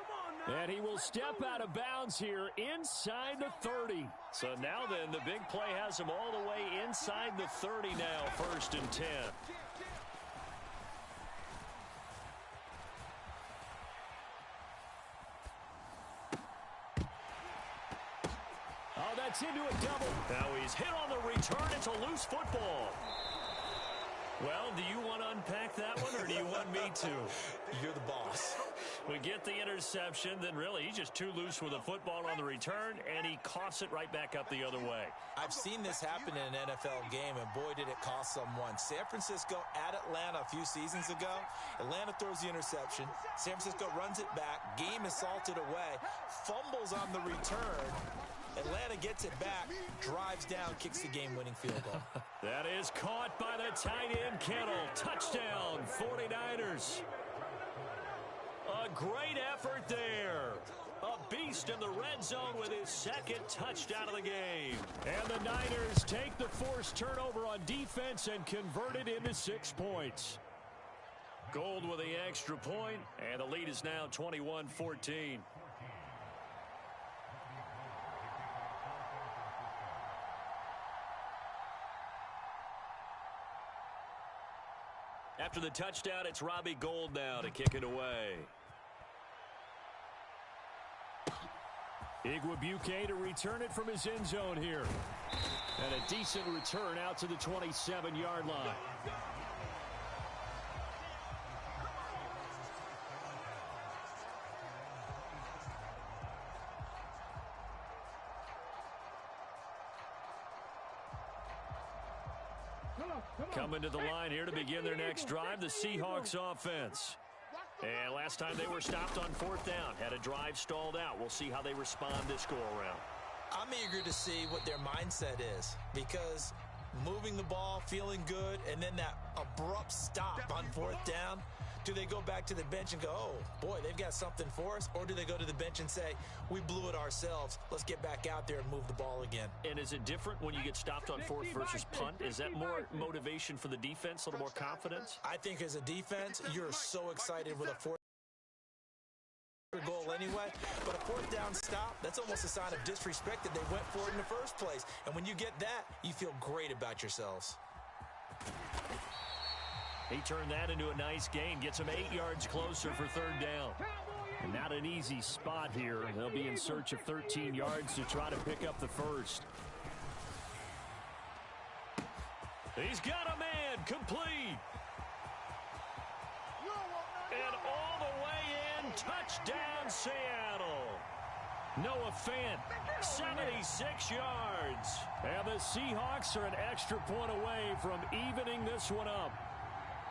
And he will step out of bounds here inside the 30. So now then, the big play has him all the way inside the 30 now, 1st and 10. Oh, that's into a double. Now he's hit on the return. It's a loose football. Well, do you want to unpack that one, or do you want me to? You're the boss. We get the interception, then really he's just too loose with the football on the return, and he coughs it right back up the other way. I've seen this happen in an NFL game, and boy, did it cost someone. San Francisco at Atlanta a few seasons ago. Atlanta throws the interception. San Francisco runs it back. Game is salted away. Fumbles on the return. Atlanta gets it back, drives down, kicks the game-winning field goal. That is caught by the tight end, Kittle. Touchdown, 49ers. A great effort there. A beast in the red zone with his 2nd touchdown of the game. And the Niners take the forced turnover on defense and convert it into 6 points. Gold with the extra point, and the lead is now 21-14. After the touchdown, it's Robbie Gould now to kick it away. Igwebuike to return it from his end zone here. And a decent return out to the 27-yard line. Coming to the line here to begin their next drive, the Seahawks offense. And last time they were stopped on 4th down, had a drive stalled out. We'll see how they respond this go-around. I'm eager to see what their mindset is, because moving the ball, feeling good, and then that abrupt stop on 4th down, do they go back to the bench and go, oh, boy, they've got something for us? Or do they go to the bench and say, we blew it ourselves, let's get back out there and move the ball again? And is it different when you get stopped on 4th versus punt? Is that more motivation for the defense, a little more confidence? I think as a defense, you're so excited with a 4th goal anyway, but a 4th down stop, that's almost a sign of disrespect that they went for it in the first place. And when you get that, you feel great about yourselves. He turned that into a nice gain, gets him 8 yards closer for 3rd down. And not an easy spot here. They'll be in search of 13 yards to try to pick up the first. He's got a man, complete. And all the way in, touchdown Seattle. Noah Fant, 76 yards. And the Seahawks are an extra point away from evening this one up.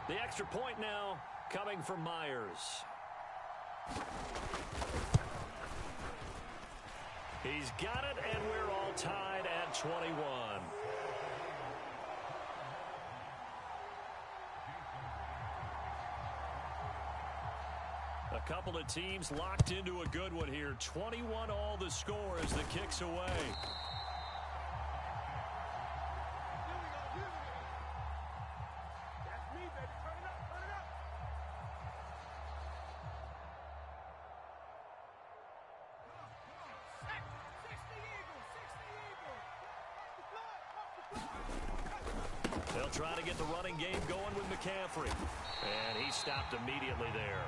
The extra point now coming from Myers. He's got it, and we're all tied at 21. A couple of teams locked into a good one here. 21 all the score as the kick's away. That's me, baby. They'll try to get the running game going with McCaffrey. And he stopped immediately there.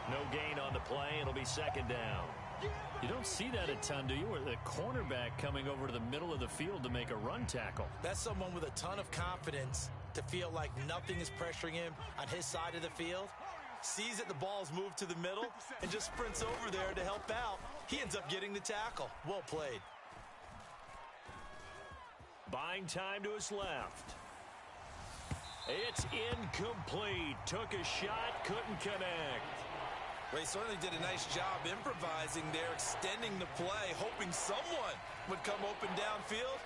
No gain on the play. It'll be second down. You don't see that a ton, do you? Or the cornerback coming over to the middle of the field to make a run tackle. That's someone with a ton of confidence to feel like nothing is pressuring him on his side of the field. Sees that the ball's moved to the middle and just sprints over there to help out. He ends up getting the tackle. Well played. Buying time to his left. It's incomplete. Took a shot, couldn't connect. Well, he certainly did a nice job improvising there, extending the play, hoping someone would come open downfield,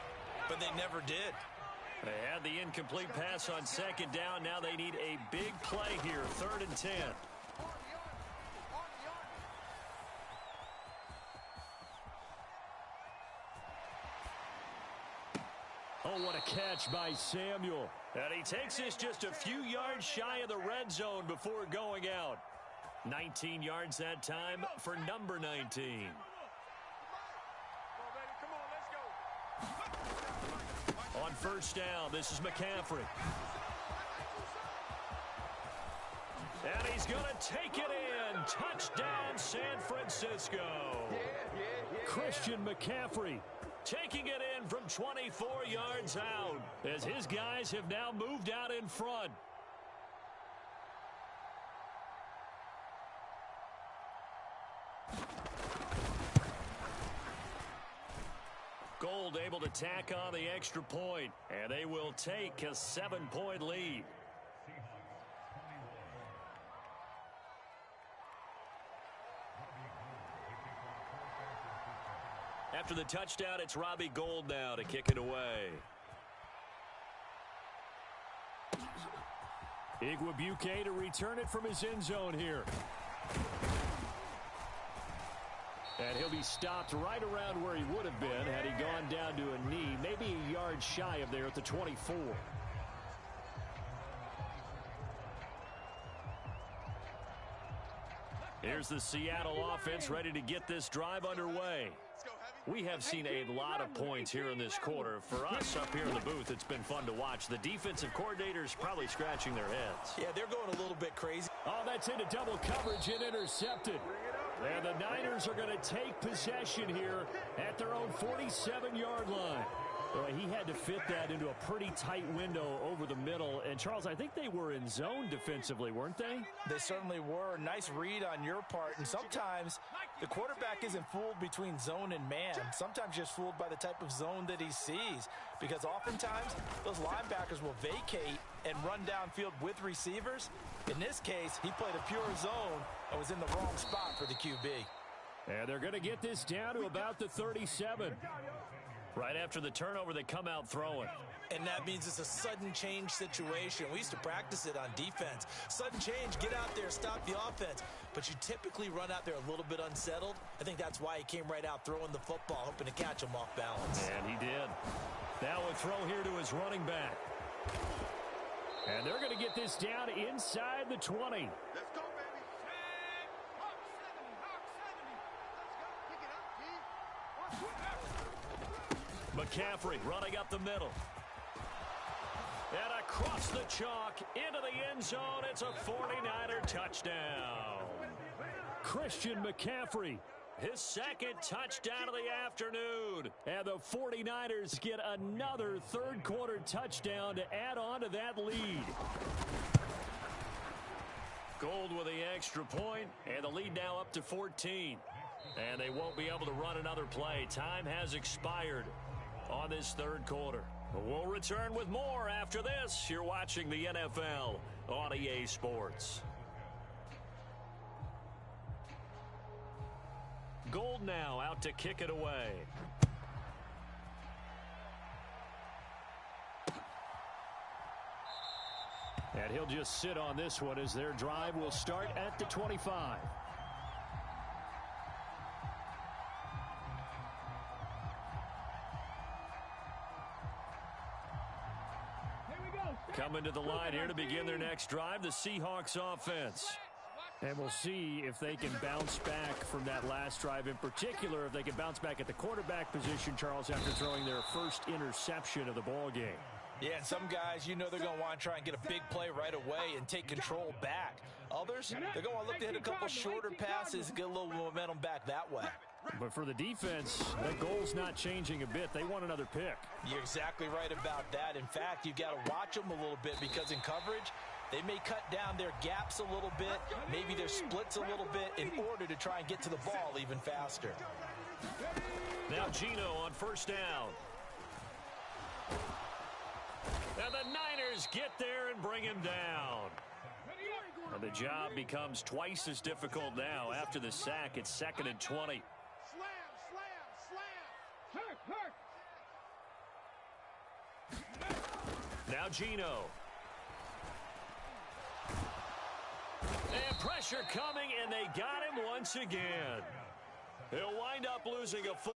but they never did. They had the incomplete pass on second down. Now they need a big play here, 3rd and 10. Oh, what a catch by Samuel. And he takes this just a few yards shy of the red zone before going out. 19 yards that time for number 19. On first down, this is McCaffrey. And he's going to take it in. Touchdown, San Francisco. Christian McCaffrey taking it in from 24 yards out as his guys have now moved out in front. Gold able to tack on the extra point, and they will take a 7-point lead. After the touchdown, it's Robbie Gould now to kick it away. Igwebuike to return it from his end zone here. And he'll be stopped right around where he would have been had he gone down to a knee, maybe a yard shy of there at the 24. Here's the Seattle offense ready to get this drive underway. We have seen a lot of points here in this quarter. For us up here in the booth, it's been fun to watch. The defensive coordinators probably scratching their heads. Yeah, they're going a little bit crazy. Oh, that's into double coverage and intercepted. And the Niners are going to take possession here at their own 47-yard line. Well, he had to fit that into a pretty tight window over the middle. And, Charles, I think they were in zone defensively, weren't they? They certainly were. Nice read on your part. And sometimes the quarterback isn't fooled between zone and man. Sometimes just fooled by the type of zone that he sees. Because oftentimes those linebackers will vacate and run downfield with receivers. In this case, he played a pure zone and was in the wrong spot for the QB. And they're going to get this down to about the 37. Right after the turnover, they come out throwing. And that means it's a sudden change situation. We used to practice it on defense. Sudden change, get out there, stop the offense. But you typically run out there a little bit unsettled. I think that's why he came right out throwing the football, hoping to catch him off balance. And he did. Now a throw here to his running back. And they're going to get this down inside the 20. Let's go, baby. Hawk 70, Hawk 70. Let's go. Pick it up, G. McCaffrey running up the middle. And across the chalk into the end zone. It's a 49er touchdown. Christian McCaffrey, his second touchdown of the afternoon. And the 49ers get another third-quarter touchdown to add on to that lead. Gould with the extra point, and the lead now up to 14. And they won't be able to run another play. Time has expired on this third quarter. We'll return with more after this. You're watching the NFL on EA Sports. Gould now out to kick it away. And he'll just sit on this one as their drive will start at the 25. Coming to the line here to begin their next drive, the Seahawks offense. And we'll see if they can bounce back from that last drive. In particular, if they can bounce back at the quarterback position, Charles, after throwing their first interception of the ball game. Yeah, and some guys, you know they're going to want to try and get a big play right away and take control back. Others, they're going to look to hit a couple shorter passes, get a little momentum back that way. But for the defense, that goal's not changing a bit. They want another pick. You're exactly right about that. In fact, you've got to watch them a little bit because in coverage, they may cut down their gaps a little bit, maybe their splits a little bit in order to try and get to the ball even faster. Now Gino on first down. And the Niners get there and bring him down. And the job becomes twice as difficult now. After the sack, it's 2nd and 20. Now Gino. And pressure coming, and they got him once again. He'll wind up losing a full.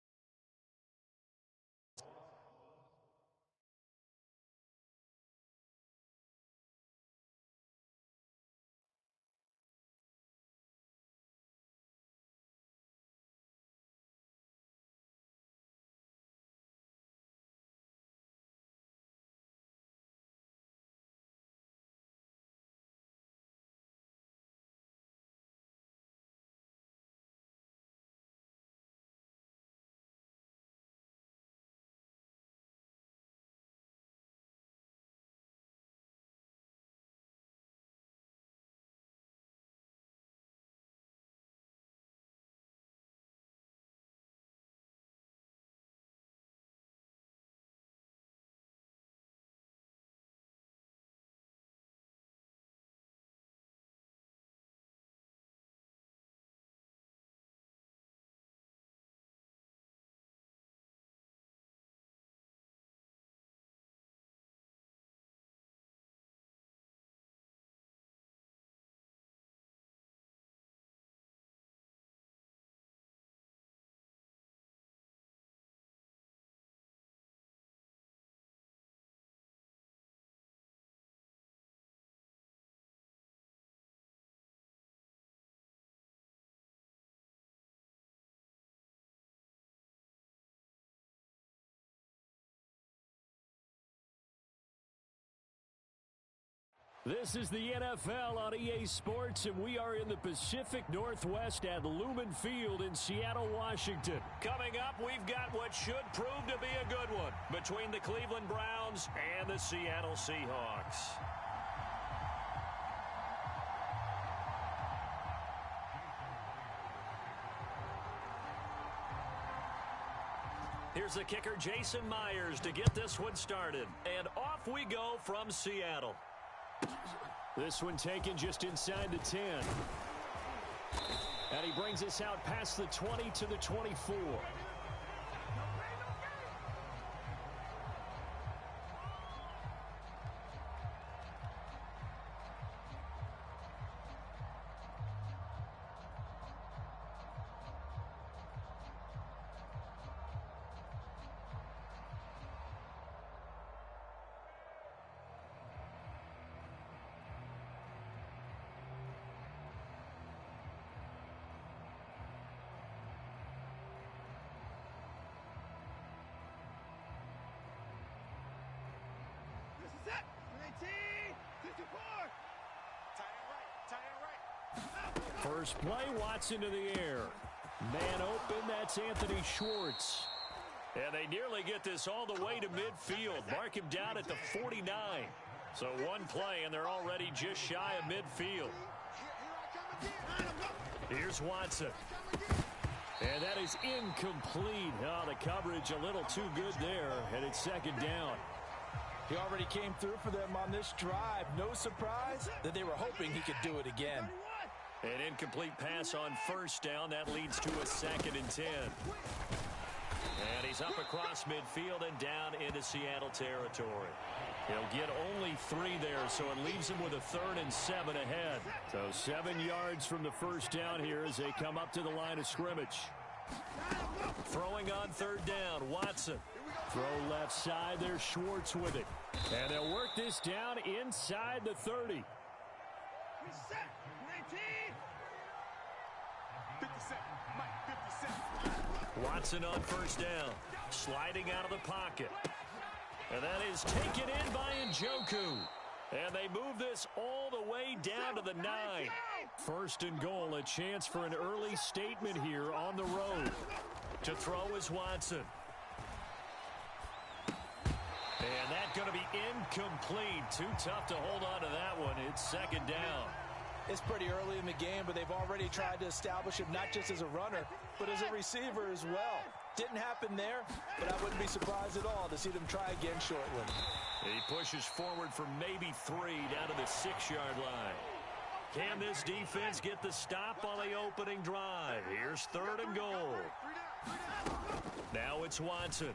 This is the NFL on EA Sports, and we are in the Pacific Northwest at Lumen Field in Seattle, Washington. Coming up, we've got what should prove to be a good one between the Cleveland Browns and the Seattle Seahawks. Here's the kicker, Jason Myers, to get this one started. And off we go from Seattle. This one taken just inside the 10. And he brings us out past the 20 to the 24. First play, Watson to the air. Man open, that's Anthony Schwartz. And they nearly get this all the way to midfield. Mark him down at the 49. So one play, and they're already just shy of midfield. Here's Watson. And that is incomplete. Oh, the coverage a little too good there, and it's 2nd down. He already came through for them on this drive. No surprise that they were hoping he could do it again. An incomplete pass on first down. That leads to a 2nd and 10. And he's up across midfield and down into Seattle territory. He'll get only 3 there, so it leaves him with a 3rd and 7 ahead. So 7 yards from the first down here as they come up to the line of scrimmage. Throwing on 3rd down, Watson. Throw left side, there's Schwartz with it. And they'll work this down inside the 30. Watson on first down, sliding out of the pocket. And that is taken in by Njoku. And they move this all the way down to the 9. First and goal, a chance for an early statement here on the road. To throw is Watson. And that's going to be incomplete. Too tough to hold on to that one. It's second down. It's pretty early in the game, but they've already tried to establish him not just as a runner, but as a receiver as well. Didn't happen there, but I wouldn't be surprised at all to see them try again shortly. He pushes forward for maybe 3 down to the 6-yard line. Can this defense get the stop on the opening drive? Here's third and goal. Now it's Watson.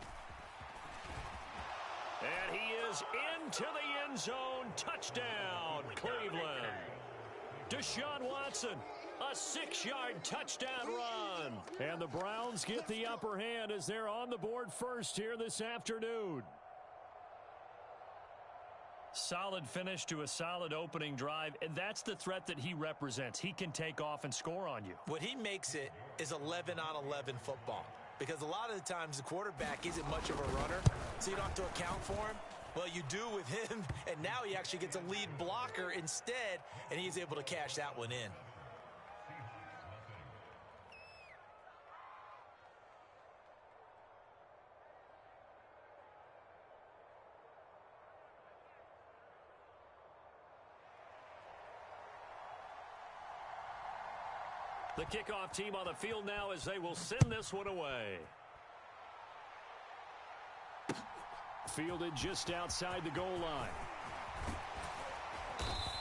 And he is into the end zone. Touchdown, Cleveland. Deshaun Watson, a 6-yard touchdown run. And the Browns get the upper hand as they're on the board first here this afternoon. Solid finish to a solid opening drive, and that's the threat that he represents. He can take off and score on you. What he makes it is 11-on-11 football, because a lot of the times the quarterback isn't much of a runner, so you don't have to account for him. Well, you do with him, and now he actually gets a lead blocker instead, and he's able to cash that one in. The kickoff team on the field now as they will send this one away. Fielded just outside the goal line.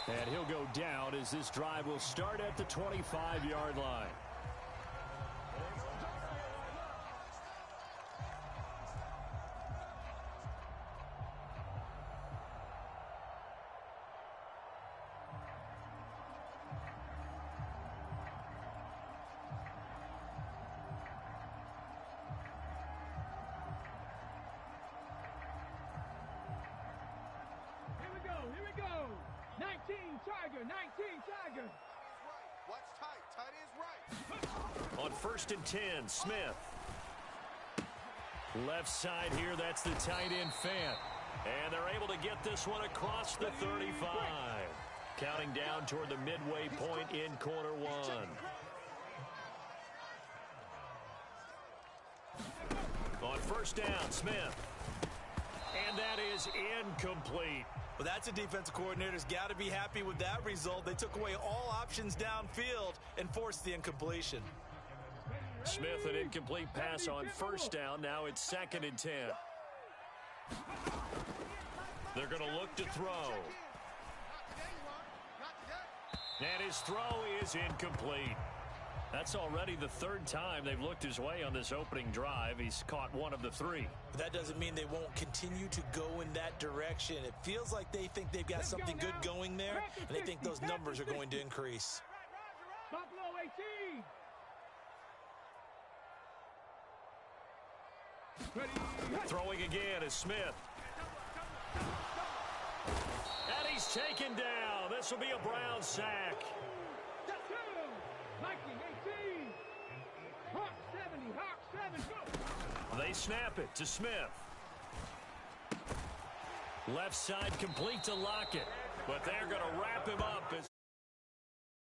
And he'll go down as this drive will start at the 25-yard line. Tiger. Watch tight. Tight end's right. On 1st and 10, Smith. Left side here, that's the tight end Fant. And they're able to get this one across the 35. Counting down toward the midway point in quarter 1. On 1st down, Smith. And that is incomplete. Well, that's a defensive coordinator's got to be happy with that result. They took away all options downfield and forced the incompletion. Smith, an incomplete pass on 1st down. Now it's 2nd and 10. They're going to look to throw. And his throw is incomplete. That's already the 3rd time they've looked his way on this opening drive. He's caught 1 of the 3. But that doesn't mean they won't continue to go in that direction. It feels like they think they've got something good going there, and they think those numbers are going to increase. Buffalo 18. Throwing again is Smith. And he's taken down. This will be a Brown sack. They snap it to Smith. Left side complete to Lockett. But they're going to wrap him up as